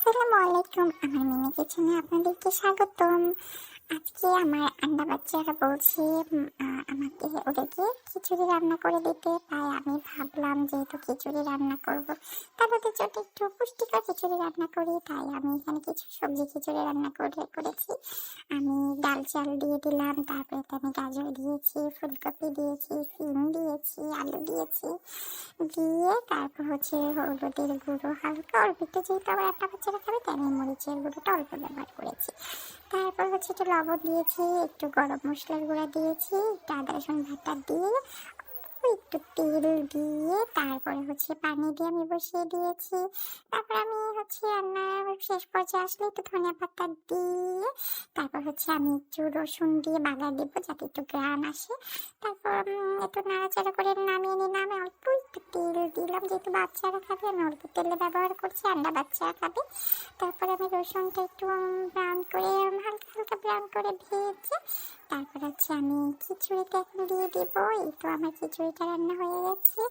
আসসালামু আলাইকুম, আমার মিনি কিচেনে আপনাদেরকে স্বাগতম। আজকে আমার আন্ডা বাচ্চারা বলছে আমাকে ওদেরকে খিচুড়ি রান্না করে দিতে, তাই আমি ভাবলাম যেহেতু খিচুড়ি রান্না করব, তাহলে ওদের জন্য একটু পুষ্টিকর খিচুড়ি রান্না করি। তাই আমি এখানে কিছু সবজি খিচুড়ি রান্না করেছি। আমি ডাল চাল দিয়ে দিলাম, তারপরে আমি গাজর দিয়েছি, ফুলকপি দিয়েছি, সিম দিয়েছি, আলু দিয়েছি, দিয়ে তারপর হলুদের গুঁড়ো হালকা অল্প একটু, যেহেতু আবার একটা বাচ্চারা খাবে তাই আমি মরিচের গুঁড়োটা অল্প ব্যবহার করেছি। তারপর একটু লবণ দিয়েছি, একটু গরম মশলার গুঁড়া দিয়েছি, একটু আদা রসুন বাটা দিয়ে, একটু তেল দিয়ে, তারপরে পানি দিয়ে আমি বসিয়ে দিয়েছি। তারপর আমি রান্নার শেষ পর্যায়ে আসলে একটু ধনিয়া পাতা দিয়ে, তারপর আমি একটু রসুন দিয়ে বাগার দিব যাতে একটু গ্রান আসে। তারপর একটু নাড়াচাড়া করে নামিয়ে নিলাম। আমি অল্প একটু তেল দিলাম, যেহেতু বাচ্চারা খাবে আমি অল্প তেলে ব্যবহার করছি, আন্ডা বাচ্চারা খাবে। তারপরে আমি রসুনটা একটু ব্রাউন করে, হালকা হালকা ব্রাউন করে ভেজে, তারপর আমি খিচুড়িটা এখন দিয়ে দিব। এই তো আমার খিচুড়িটা রান্না হয়ে গেছে।